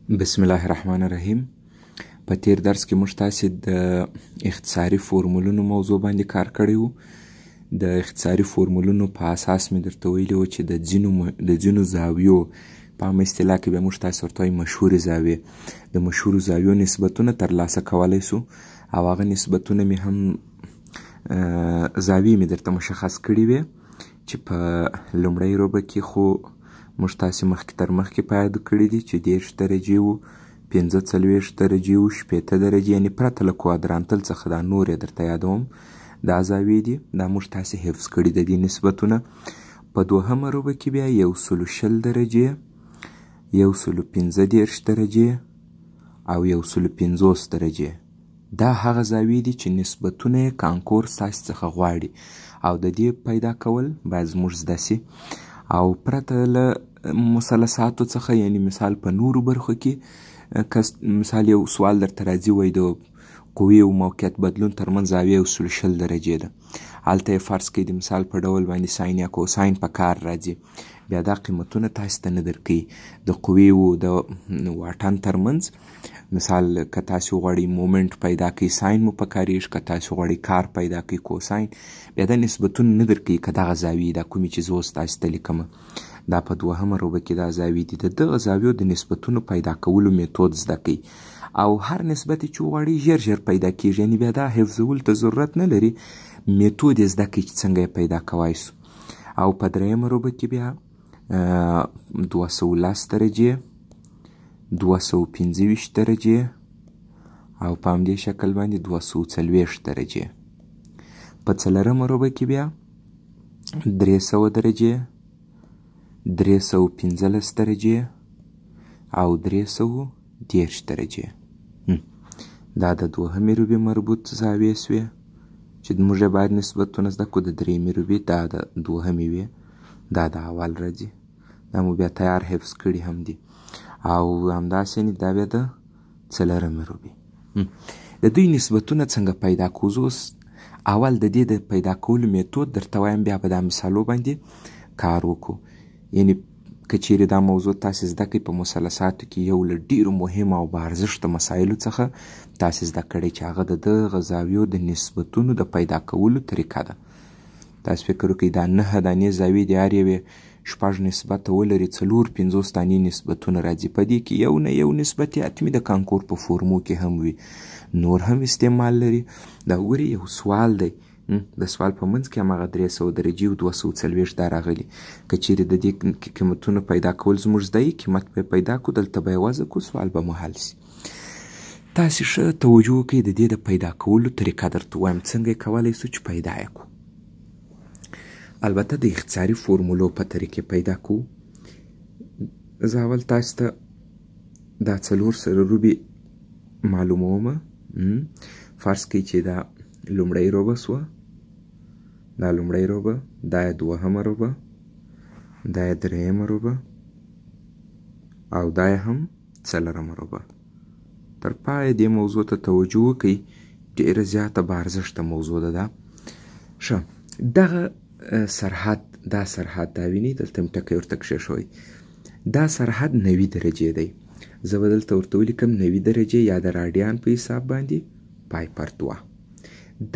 بسم الله الرحمن الرحیم. په تیر درس کې موږ تاسې د اختصاري فورمولونو موضوع باندې کار کړی وو. د اختصاري فورمولونو په اساس مې درته ویلي وو چې د ځینو زاویو په عامه اصطلاح کې بیا موږ تاسې ورته وایو مشهورې زاویې. د مشهورو زاویو نسبتونه ترلاسه کولی سو او هغه نسبتونه مې هم زاویې مې درته مشخص کړي وې چې په لومړۍ روبه کې خو موږ تاسې مخکې تر مخکې په یادو کړي دي چې 10 درجې وو، 45 درجې وو، 60 درجې، یعنې پرته له کوادرانتل څخه دا نور یې درته یادوم دا زاویې دي. دا موږ تاسې حفظ کړي د دې نسبتونه. په دوهمه روبه کې بیا 120 درجې، 115 درجې او 150 درجې. دا هغه زاویې دي چې نسبتونه یې کانکور ستاسې څخه غواړي او د دې پیدا کول باید زموږ زده سي. او پرته له مثلثاتو څخه، یعنی مثال په نورو برخو کې مثال یو سوال درته راځي وایي د قوې او موقعیت بدلون ترمنځ زاویه 120 درجې ده. هلته یې فرض کړئ د مثال په ډول باندې ساین یا کوساین په کار راځي. بیا دا قیمتونه تاسې ته نه درکوي د قوې او د واټن ترمنځ. مثال که تاسې غواړئ مومنټ پیدا کړئ ساین مو پکاریږي، که تاسې غواړئ کار پیدا کړئ کوساین. بیا دا نسبتونه نه درکوي که دغه زاویې دا کومې چې زه اوس تاسې ته لیکمه دا په دوهمه روبه کې دا زاویې دي. د دغه زاویو د نسبتونو پیدا کولو میتود زده کړئ او هر نسبت چې وغواړئ ژر ژر پیدا کیږي، یعنې بیا دا حفظولو ته ضرورت نه لري، میتود یې زده کړئ چې څنګه یې پیدا کوای سو. او په دریمه روبه کې بیا 210 درجې، 225 درجې او په همدې شکل باندې 240 درجې. په څلورمه روبه کې بیا 300 درجې، 315 درجې او 310 درجې. دا د دوهمې روبې مربوط زاویې سوې چې موږ یې باید نسبتونه زده کړو. د درېیمې روبې دا د دوهمې وې، دا د اول راځي. دا مو بیا تیار حفظ کړي هم دي. او همداسې دا بیا د څلورمې روبې. د دوی نسبتونه څنګه پیدا کوو؟ زه اوس اول د دې د پیدا کولو میتود درته وایم، بیا به دا مثالو باندې کار وکړو. یعنې که چیرې دا موضوع تاسې زده کړئ په مثلثاتو کې یو له ډېرو مهمو او با ارزښته مسایلو څخه تاسې زده کړئ چې هغه د دغه زاویو د نسبتونو د پیدا کولو طریقه ده. تاسې فکر وکړئ دا 9 دانې زاویې دي، هر یوې 6 نسبته ولري، 4-50 دانې نسبتونه راځي. په دې کې یو نه یو نسبت یې حتمي د کانکور په فورمو کې هم وي، نور هم استعمال لري. دا وګورئ یو سوال دی، د سوال په منځ کې هماغه 300 درجې او 240 دا راغلي. که چیرې د دې قیمتونو پیدا کول زموږ زده یي، قیمت به یې پیدا کړو، دلته به یې وضع کړو، سوال به مو حل سي. تاسې ښه توجه وکړئ، د دې د پیدا کولو طریقه درته وایم څنګه یې کولی سو چې پیدا یې کړو. البته د اختصاري فورمولو په طریقې پیدا کوو. زه اول تاسې ته دا 4 سره روبې معلومومه. فرض کړئ چې دا لومړۍ روبه سوه، دا لومړۍ روبه، دا یې دوهمه روبه، دا یې درېیمه روبه او دا یې هم څلورمه روبه. تر پایه دې موضوع ته توجه وکړئ، ډېره زیاته با ارزښته موضوع ده دا. ښه، دغه سرحد، دا سرحد دا وینئ، دلته مې ټکی ورته کښېښوی. دا سرحد 90 درجې دی. زه به دلته ورته ولیکم 90 درجې یا د راډیان په حساب باندې پای پر 2.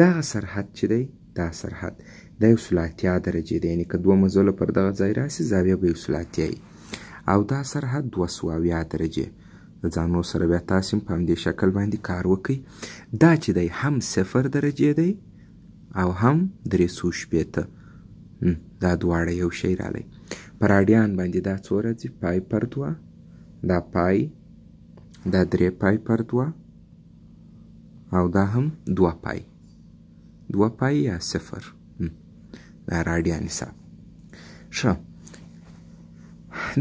دغه سرحد چې دی، دا سرحد دا 180 درجې دی، یعنې که 2 مزله پر دغه ځای راسي زاویه به 180 وي. او دا سرحد 270 درجې. د ځانو سره بیا تاسې په همدې شکل باندې کار وکړئ. دا چې دی هم 0 درجې دی او هم 360. دا دواړه یو شی رالی. په راډیان باندې دا څو راځي؟ پای پر 2، دا پای، دا 3 پای پر 2 او دا هم 2 پای، 2 پای یا 0. دا راډیان حساب. ښه،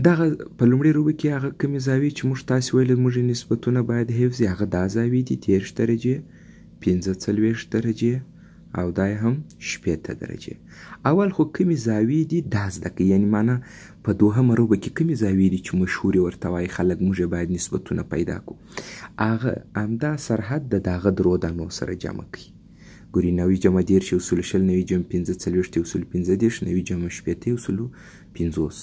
دغه په لومړۍ روبه کې هغه کومې زاویې چې موږ تاسې ویلې زموږ نسبتونه باید حفظ وي، هغه دا زاویې دي 30 درجې، 45 درجې او دا یې هم 60 درجې. اول خو کومې زاویې دي دا زده کړئ، یعنې معنا په دوهمه روبه کې کومې زاویې دي چې مشهورې ورته وایي خلک، موږ یې باید نسبتونه پیدا کړو. هغه همدا سرحد د دغه درو دانو سره جمع کړئ. ګورئ 90 جمع 10 120، 90 جمع 15 40 115، 90 جمع 60 150.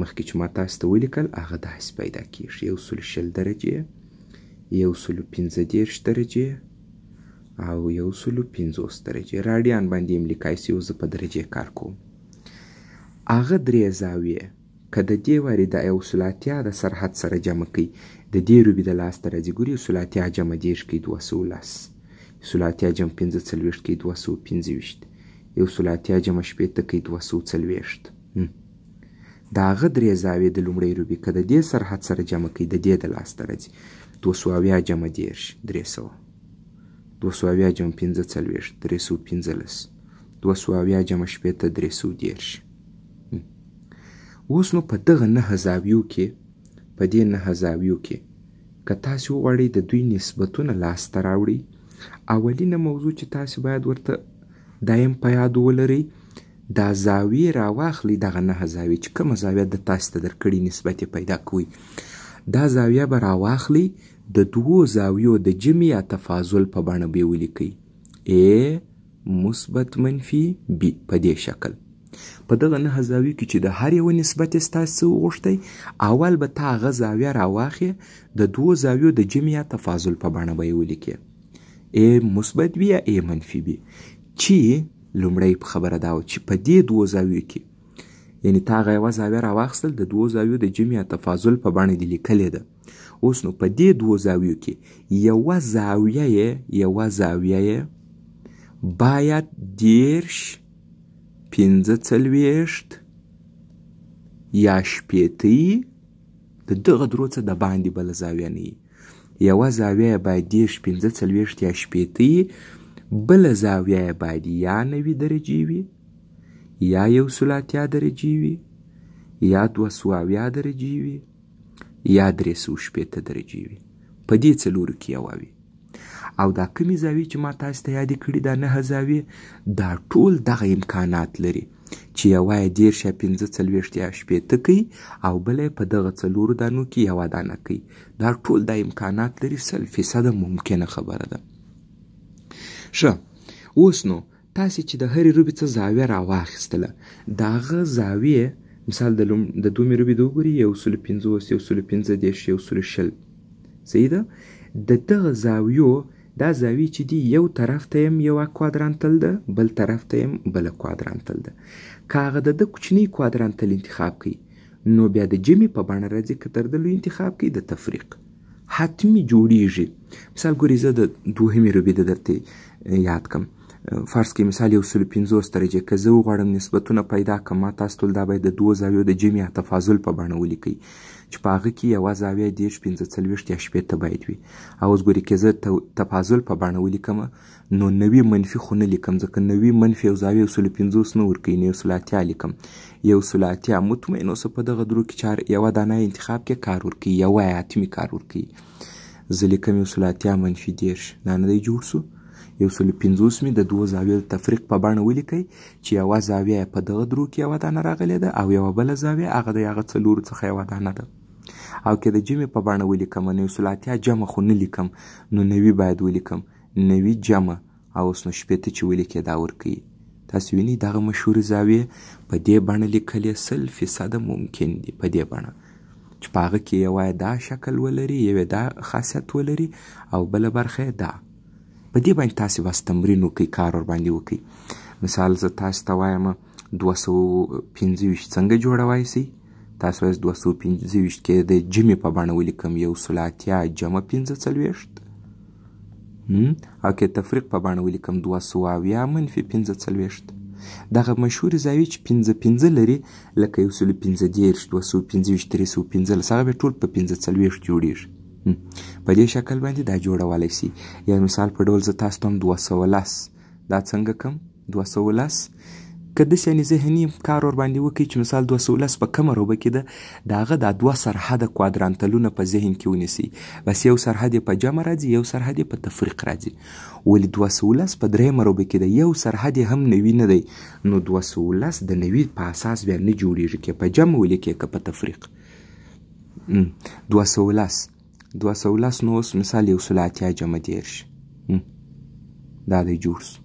مخکې چې ما تاسو ته ولیکل هغه داسې پیدا کیږي 120 درجې 115 درجې او 150 درجې راډیان باندې املیکای سي. زه په درجې کار کوم. هغه درې زاویې که د دې وارې د 180 د سرحد سره جمع کوي د دې روبي د لاسته راځي. ګوري 180 جمع 10 کوي 210 180 جمع 45 کوي 225 180 جمع 80 کوي 240. د هغه درې زاویې د لومړۍ روبي که د دې سرحد سره جمع کوي د دې د لاسته راځي 270 جمع 10 300 270 جمع 45 315 270 جمع 80 310. اوس نو په دغه 9 زاویو کې په دې 9 زاویو کې که تاسې وغواړئ د دوی نسبتونه لاسته راوړئ اولینه موضوع چې تاسې باید ورته دایم په یاد ولرئ دا زاویې راواخلئ. دغه 9 زاویې چې کومه زاویه د تاسې ته درکړي نسبت یې پیدا کوئ دا زاویه به راواخلئ د دوو زاویو د جمع یا تفاضل په بڼه به یې ولیکئ A مثبت منفي B په دې شکل. په دغه 9 زاویو کې چې د هر یو نسبت یې ستاسې څه وغوښتی اول به ته هغه زاویه راواخې د دوو زاویو د جمع یا تفاضل په بڼه به یې ولیکې A مثبت B یا A منفي B. چې لومړی خبره دا وه چې په دې دوو زاویو کې یعنې تا هغه یوه زاویه راواخیستل د دوو زاویو د جمع یا تفاضل په بڼه دې لیکلې ده. اوس نو په دې دوو زاویو کې یوه زاویه یې باید 10 45 یا 80 د دغه درو څه د باندې بله زاویه نه وي. یوه زاویه یې باید 10 45 یا 80 بله زاویه یې باید یا 90 درجې وي یا 180 درجې وي یا 270 درجې وي یا 360 درجې وي. په دې څلورو کې یوه وي. او دا کمې زاویې چې ما تاسې ته یادې کړي دا 9 زاویې دا ټول دغه امکانات لري چې یوه یې 10 یا 45 یا 80 کوي او بله یې په دغه څلورو دانو کې یوه دانه کوي. دا ټول دا امکانات لري 100% ممکنه خبره ده. ښه اوس نو تاسې چې د هرې روبې څه زاویه راواخیستله د هغه زاویې مثال د دومې روبې د وګورئ 150 115 120 صحیح ده. د دغه زاویو دا زاویې چې دي یو طرف ته یم یوه کوادرانتل ده بل طرف ته یم بله کوادرانتل ده. که هغه د ده کوچنی کوادرانتل انتخاب کوي نو بیا د جمع په بڼه راځي که تر د لوی انتخاب کوي د تفریق حتمي جوړیږي. مثال ګورئ زه د دوهمې روبې د درته یاد کړم فرض کړئ مثال 150 درجې که زه وغواړم نسبتونه پیدا کړم ما تاسو ټول دا باید د دوو زاویو د جمع یا تفاضل په بڼه ولیکئ چې په هغه کې یوه زاویه 10 45 یا 80 باید وي. او اوس ګورئ که زه تفاضل په بڼه ولیکم نو 90 منفي خو نه لیکم ځکه 90 منفي یو زاویه 150 نه ورکوي نو 180 لیکم 180 مطمئن اوسه په دغه درو کې چې یوه دانه انتخاب کې کار ورکوي یوه یې حتمي کار ورکوي. زه لیکم 180 منفي 10 دا نه دی جوړ سو 150 مې د دوو زاویو د تفریق په بڼه ولیکئ چې یوه زاویه یې په دغه درو کې یوه دانه راغلې ده او یوه بله زاویه هغه د هغه څلورو څخه یوه دانه ده. او که د جمع په بڼه ولیکم نو 180 جمع خو نه لیکم نو 90 باید ولیکم 90 جمع او اوس نو 80 چې ولیکې دا ورکوي. تاسو وینئ دغه مشهورې زاویې په دې بڼه لیکل یې 100% ممکن دي په دې بڼه چې په هغه کې یوه یې دا شکل ولري یو یې دا خاصیت ولري او بله برخه یې دا. په دې باندې تاسې بس تمرین وکړئ کار ورباندې وکړئ. مثال زه تاسو ته وایم 225 څنګه جوړوای سئ تاسو وایئ 225 کې د جمع په بڼه ولیکم 180 جمع 45 او که تفریق په بڼه ولیکم 270 منفي 45. دغه مشهورې زاویې چې 15 لري لکه 115 215 315 هغه به ټول په 45 جوړیږي. په دې شکل باندې دا جوړولی سي. یا مثال په ډول زه تاسو ته هم 210 دا څنګه کم 210 که داسې یعنې ذهني کار ورباندې وکړئ چې مثال 210 په کومه روبه کې ده د هغه دا دوه سرحده کوادرانتلونه په ذهن کې ونیسئ بس یو سرحد یې په جمع راځي یو سرحد یې په تفریق راځي. ولې 210 په درېیمه روبه کې ده یو سرحد یې هم 90 نه دی نو 210 د 90 په اساس بیا نه جوړیږي که په جمع ولیکې که په تفریق. 210 نو اوس مثال 180 جمع 10 دا دی جوړ سو.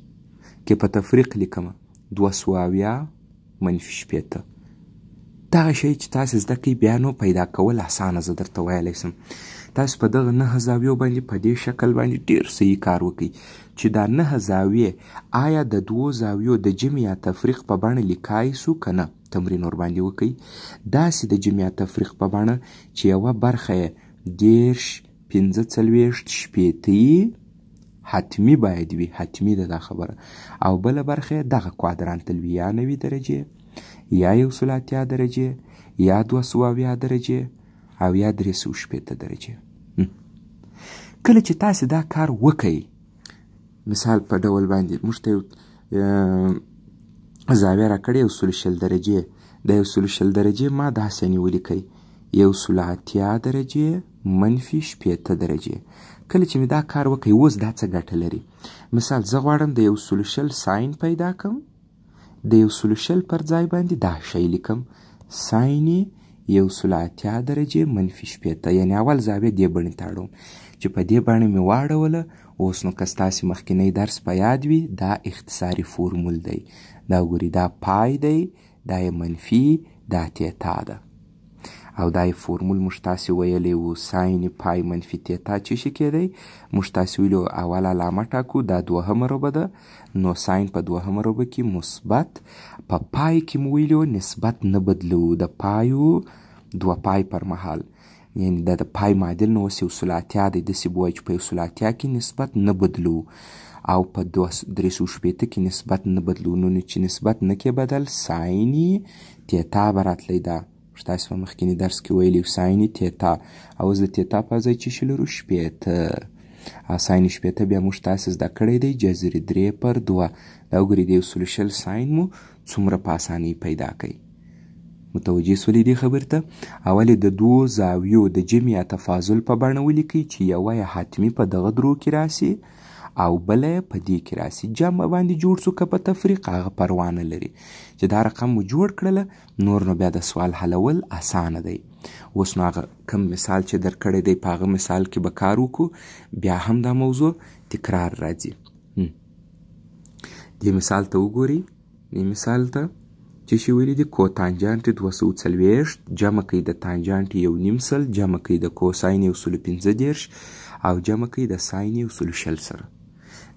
که په تفریق لیکمه 270 منفي 80 دغه شی چې تاسې زده کوئ بیا نو پیدا کول اسانه زه درته ویلی سم. تاسو په دغه 9 زاویو باندې په دې شکل باندې ډېر صحیح کار وکړئ چې دا 9 زاویې آیا د 2 زاویو د جمع یا تفریق په بڼه لیکای سو که نه. تمرین ورباندې وکړئ داسې د جمع یا تفریق په بڼه چې یوه برخه یې 10 15 40 حتمی باید وي، حتمی ده دا خبره، او بله برخه یې دغه کوادرانتل وي، یا 90 درجې یا 180 درجې یا 270 درجې او یا 360 درجې. کله چې تاسې دا کار وکئ، مثال په ډول باندې موږ ته یو زاویه راکړې 120 درجې، د 120 درجې ما داسې ولیکئ 180 درجې منفي 60 درجې. کله چې مې دا کار وکئ اوس دا څه ګټه لري؟ مثال زه غواړم د 120 ساین پیدا کړم، د 120 پر ځای باندې دا شی لیکم ساین 180 درجې منفي 60، یعنی اول زاویه دې بڼې ته اړوم چې په دې بڼه مې واړوله. اوس نو که ستاسې مخکینی درس په یاد وي دا اختصاري فورمول دی، دا وګورئ دا پای دی، دا یې منفي، دا تیتا ده، او دا یې فورمول موږ تاسې ویلی و ساین پای منفي تیتا چې شي کېدی. موږ تاسې ویلي اول علامه ټاکو دا 2 ربع ده، نو ساین په 2 ربع کې مثبت، په پای کې مو ویلي نسبت نه بدلو، د پایو 2 پای پر مهال، یعنی دا د پای معادل نو اوس 180 دی، داسې به وایو چې په 180 کې نسبت نه بدلو او په 360 کې نسبت نه بدلو. نو چې نسبت نه کې بدل ساین تیتا به راتلی، دا تاسې په مخکیني درس کې ویلي ساین تیتا، او اوس د تیتا په ځای چې شي لرو 60، او ساین 60 بیا موږ تاسې زده کړی دی جذر 3/2. دا وګورئ د 120 ساین مو څومره په اسانۍ پیدا کوي. متوجه سولې دې خبرې ته؟ اول د 2 زاویو د جمع یا تفاضل په بڼه ولیکئ چې یوه یې حتمي په دغه درو کې راسي او بله یې په دې کې راسي. جمع باندې جوړ سو که په تفریق هغه پروا نه لري، چې دا رقم مو جوړ کړله نور نو بیا د سوال حلول اسانه دی. اوس نو هغه کم مثال چې درکړی دی په هغه مثال کې به کار وکړو، بیا هم دا موضوع تکرار راځي. دې مثال ته وګورئ، دې مثال ته چې شي ویلي دي کوتانجانټ 240 جمع کوي د تانجانټ 1/2 جمع کوي د کوساین 115 او جمع کوي د ساین 160 سره.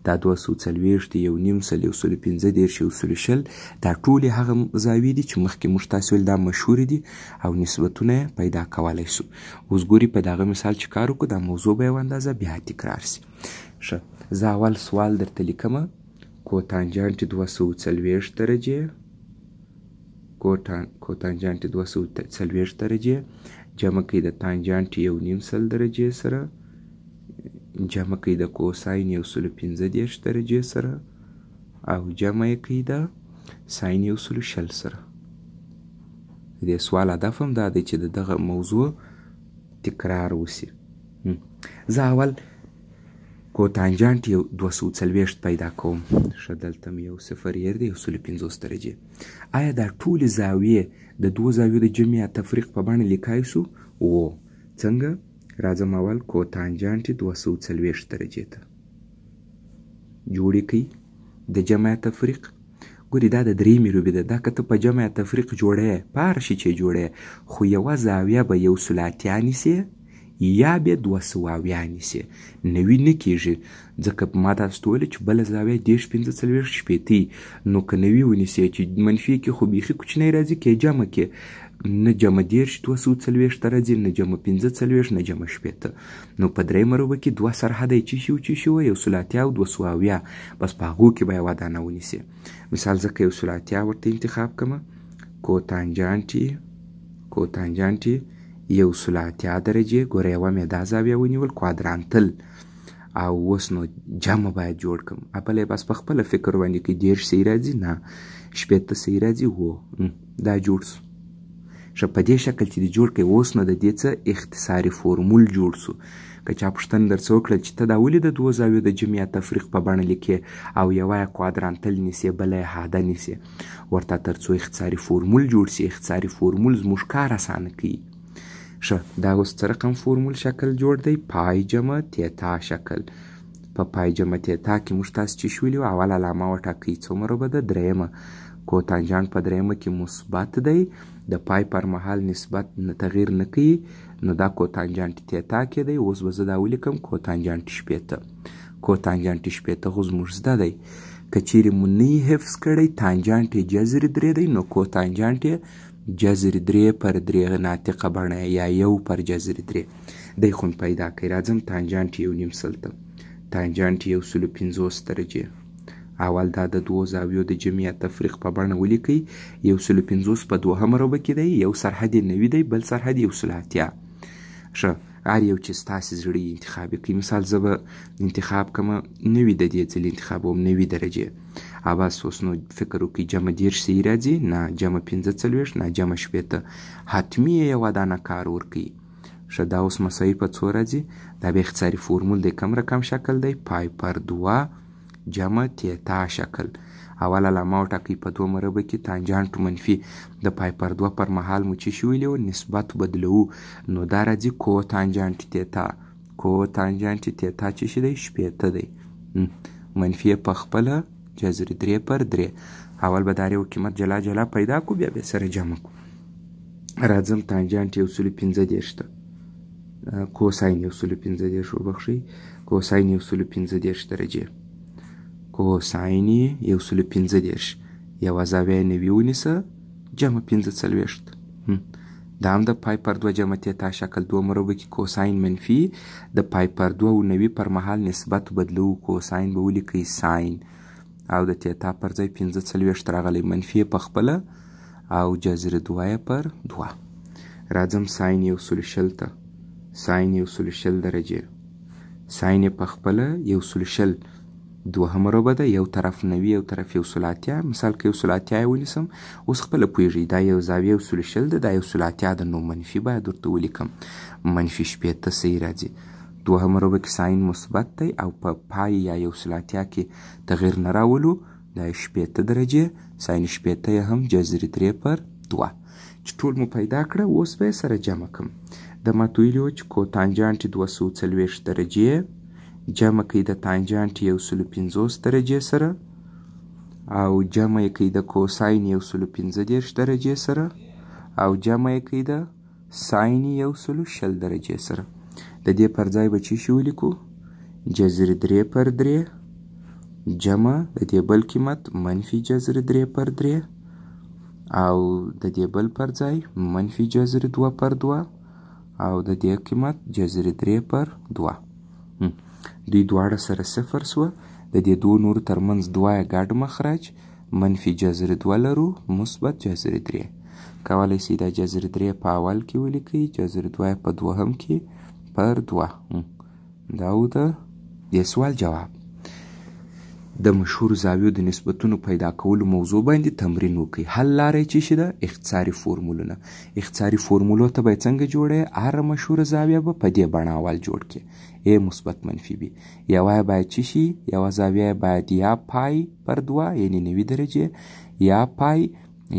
دا 240 1/2 115 160 دا ټولې هغه زاویې دي چې مخکې موږ تاسې ویل دا مشهورې دي او نسبتونه یې پیدا کولی سو. اوس ګوري په دغه مثال چې کار وکړو دا موضوع به یوه اندازه بیا تکرار سي. ښه زه اول سوال درته لیکمه کوتانجانټ 240 درجې، کوتانجانټ 240 درجې جمع کوي د تانجانټ 1/2 درجې سره جمع کوي د کوساین 115 درجې سره او جمع یې کوي د ساین 160 سره. د دې سوال هدف هم دا دی چې د دغه موضوع تکرار وسي. زه اول کوتانجانټ 240 پیدا کوم. ښه دلته مې یو صفر هیر دی 150 درجې. آیا دا ټولې زاویې د 2 زاویو د جمع یا تفریق په بڼه لیکای سو؟ و څنګه؟ راځم اول کوتانجانټ 240 درجې ته جوړې کوي د جمع یا تفریق. ګوري دا د 3 روبې ده، دا که ته په جمع یا تفریق جوړی په هر شي چې جوړی، خو یوه زاویه به 180 نیسي یا بیا 270 نیسي، 90 نه کېږي، ځکه ما تاسو ته ویلې چې بله زاویه 10 15 40 نو که 90 ونیسي چې منفي کې خو بیخي کوچنی راځي، کې جمع کې نه جمع 10 240 ته راځي، نه جمع 15 نه جمع 60. نو په 3 ربع کې 2 سرحده یې چې شي 180 او 270، بس په هغو کې به یوه دانه ونیسي. مثال زه که 180 ورته انتخاب کړمه کوتانجانټ 180 درجې، ګوره یوه مې دا زاویه ونیول کوادرانتل، او اوس نو جمع باید جوړ کړم. بله یې بس په خپله فکر باندې کې 10 صحیح راځي، نه 60 صحیح راځي، و دا جوړ سو. ښه په دې شکل چې دې جوړ کړئ اوس نو د دې څه اختصاري فورمول جوړ سو. که چا پوښتنه درڅه وکړه چې ته دا ولې د 2 زاویو د جمع یا تفریق په بڼه لیکې او یوه یې کوادرانتل نیسې بله یې حاده نیسې، ورته تر څو اختصاري فورمول جوړ سي. اختصاري فورمول زموږ کار اسانه کوي. ښه دا اوس څه رقم فورمول شکل جوړ دی؟ پای جمع تیتا شکل. په پای جمع تیتا کې موږ تاسو چې شولي اول علامه وټاکئ څومره به ده؟ 3. کوتانجانټ په 3 کې مثبت دی د پای پر مهال نسبت تغییر نه کوي نو دا کوتانجانټ تیتا کېدی. اوس به زه دا ولیکم کوتانجانټ شپېته. کوتانجانټ شپېته خو زموږ زده دی. که چیرې مو نه یې حفظ کړی تانجانټ یې جذر 3 دی نو کوتانجانټ یې جذر 3 پر 3 ناطقه بڼه یا 1 پر جذر 3 دی خو مې پیدا کوي. راځم تانجانټ 1.5 ته. تانجانټ 150 درجې. اول دا د دوو زاویو د جمع یا تفریق په بڼه ولیکئ. 150 په دوهم مربع کې دی. یو سرحد یې 90 دی بل سرحد 180. ښه هر یو چې ستاسې زړه یې انتخاب کړي. مثال زه به انتخاب کړم 90 د دې ځل انتخابوم 90 درجې. بس اوس نو فکر وکړئ جمع 10 صحیح راځي نه جمع 45 نه جمع 70. حتمي یې یوه دانه کار ورکوي. ښه دا اوس مساوي په څو راځي؟ دا بیا اختصاري فورمول دی. کوم رقم شکل دی؟ پای پر 2 جمع تیتا شکل. اول علامه وټاکئ په 2 مربع کې تانجانټ منفي د پای پر 2 پر مهال مو څه شي ویلي وو؟ نسبت بدلوو نو دا راځي کوتانجانټ تیتا. کوتانجانټ تیتا څه شي دی؟ 80 دی. منفي په خپله جذر 3 پر 3. اول به دا یو قیمت جلا جلا پیدا کړو بیا به سره جمع کړو. راځم تانجانټ 115 ته. کوساین 115 وبخښئ. کوساین 115 درجې. کوساین 115 یوه زاویه 90 ونیسه جمع 45. دا هم د پای پر 2 جمع تیتا شکل 2 مربع کې کوساین منفي د پای پر 2 او 90 پر مهال نسبت بدلو. کوساین به ولیکئ ساین او د تیتا پر ځای 45 راغلی منفي په خپله او جذر 2 پر 2. راځم ساین 120 ته. ساین 120 درجې. ساین په خپله 120 دوهم مربع ده. یو طرف 90 یو طرف 180. مثال که 180 ونیسم اوس خپله پوهېږئ دا یو زاویه 120 ده دا 180 ده نو منفي باید ورته ولیکم. منفي 80 صحیح راځي. دوهم مربع کې ساین مثبت دی او په پای یا 180 کې تغییر نه راولو دا 80 درجې. ساین 80 یې هم جذر 3 پر 2 چې ټول مو پیدا کړه. اوس به یې سره جمع کړم. د ماته ویلي وو چې کوتانجانټ 240 درجې جمع کوي د تانجانټ 150 درجې سره او جمع یې کوي د کوساین 115 درجې سره او جمع یې کوي د ساین 120 درجې سره. د دې پر ځای به څه شي ولیکو؟ جذر 3 پر 3 جمع د دې بل قیمت منفي جذر 3 پر 3 او د دې بل پر ځای منفي جذر 2 پر 2 او د دې قیمت جذر 3 پر 2. دوی دواړه سره صفر سوه. د دې دوو نورو ترمنځ 2 ګډ مخرج منفي جذر 2 لرو مثبت جذر 3. کولی شئ دا جذر 3 په اول کې ولیکئ جذر 2 په دوهم کې پر 2. دا و د دې سوال جواب. د مشهور زاویو د نسبتونو پیدا کولو موضوع باندې تمرین وکړئ. حل لاره یې څه شي ده؟ اختصاري فورمولونه. اختصاري فورمولو ته به یې څنګه جوړئ؟ هره مشهوره زاویه به په دې بڼه اول جوړ کړئ. A مثبت منفي B. یوه یې باید څه شي؟ یوه زاویه یې باید یا پای پر 2 یعنې 90 درجې یا پای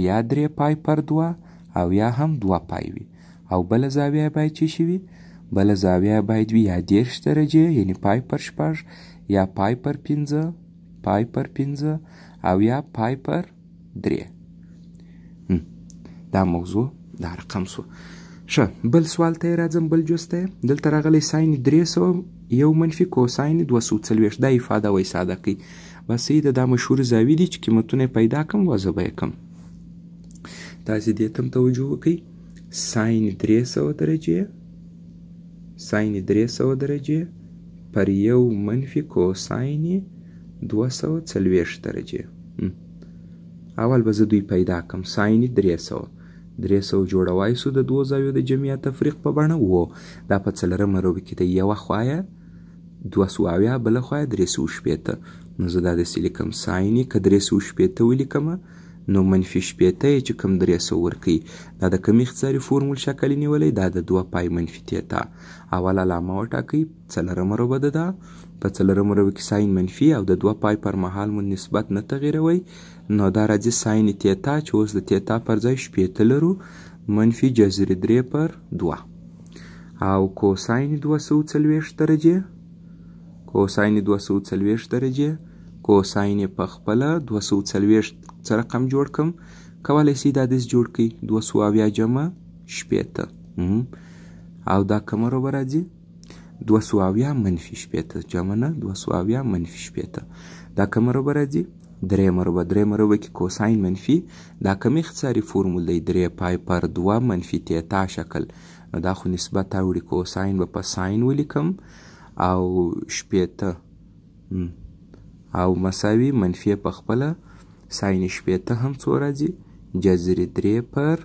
یا 3 پای پر 2 او یا هم 2 پای وي او بله زاویه یې باید څه شي وي؟ بله زاویه یې باید وي یا 10 درجې یعنې پای پر 6 یا پای پر 5 پای پر 5 او یا پای پر 3. دا موضوع دا رقم سو. ښه بل سوال ته یې راځم. بل جز ته یې دلته راغلی ساین 300 یو منفي کوساین 240. دا افاده وایي ساده کوي. بس صحیح ده. دا مشهور زاویې دي چې قیمتونه یې پیدا کړم وضع به یې کړم. تاسې دې ته هم توجه وکړئ. ساین 300 درجې ساین 300 درجې پر یو منفي کوساین 240 درجې. اول به زه دوی پیدا کړم. ساین 300 جوړوای سو د دوو زاویو د جمع یا تفریق په بڼه و. دا په څلرم مربع کې دی. یوه خوا یې 270 بله خوا یې 360. نو زه دا داسې لیکم ساین که 360 ولیکم نو منفي 80 یې چې کوم 300 ورکوي. دا د کوم اختصاري فورمول شکل یې نیولی؟ دا د 2 پای منفي تیتا. اول علامه وټاکئ. څلرم مربع ده دا. په څلرم مربع کې ساین منفي او د 2 پای پر مهال مو نسبت نه تغیروئ نو دا راځي ساین تیتا چې اوس د تیتا پر ځای 80 لرو منفي جذر 3 پر 2 او کوساین 240 درجې کوساین 240 درجې کوساین یې په خپله 240 څه رقم جوړ کړم؟ کولی شئ دا داسې جوړ کړئ 270 جمع 80 او دا کومه روبه راځي 270 منفي 80 جمع نه 270 منفي 80 دا کومه روبه راځي درېیمه روبه کې کوساین منفي دا کوم اختصاري فورمول دی 3 پای پر 2 منفي تیتا شکل نو دا خو نسبت راوړي کوساین به په ساین ولیکم او 80 او مساوي منفي په خپله ساین 80 هم څو راځي جذر 3 پر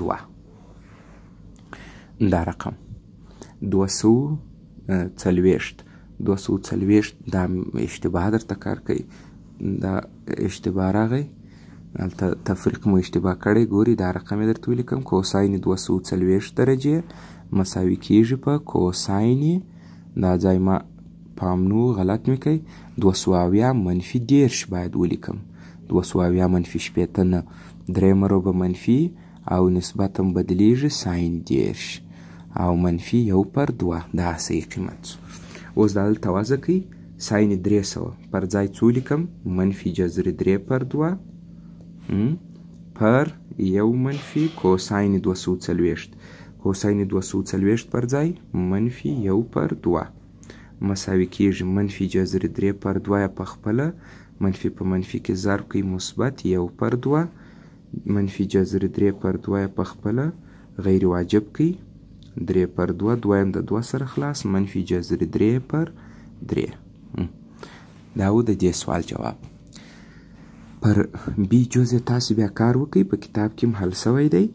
2 دا رقم 240 دا اشتباه درته کار کوي دا اشتباه راغی هلته تفریق مو اشتباه کړی ګوري دا رقم یې درته ولیکم کوساین 240 درجې مساوي کیږي په کوساین دا ځای ما پام نو غلط مې کوي 270 منفي 10 باید ولیکم 270 منفي 80 نه درېیمه روبه منفي او نسبت هم بدلیږي ساین 10 او منفي 1 پر 2 دا صحیح قیمت اوس دا دلته وضع کوي ساین 300 پر ځای څو لیکم منفي جذر 3 پر 2 پر 1 منفي کوساین 240 کوساین 240 پر ځای منفي 1 پر 2 مساوي کیږي منفي جذر 3 پر 2 په خپله منفي په منفي کې ضرب کوي مثبت 1 پر 2 منفي جذر 3 پر 2 په خپله غیر واجب کوي 3 پر 2 دویم د 2 سره خلاص منفي جذر 3 پر 3 دا و د دې سوال جواب پر بي جزء تاسو بیا کار وکړئ په کتاب کې هم حل سوی دی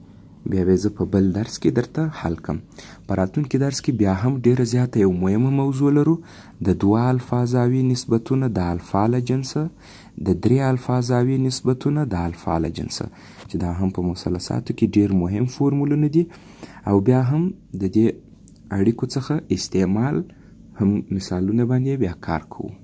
بیا به زه په بل درس کې درته حل کم په راتلونکي درس کې بیا هم ډیره زیاته یو مهمه موضوع لرو د 2 الفا زاویې نسبتونه د الفا له جنسه د 3 الفا زاویې نسبتونه د الفا له جنسه چې دا هم په مثلثاتو کې ډیر مهم فورمولونه دي او بیا هم د دې اړیکو څخه استعمال هم مثالونه باندې بیا کار کوو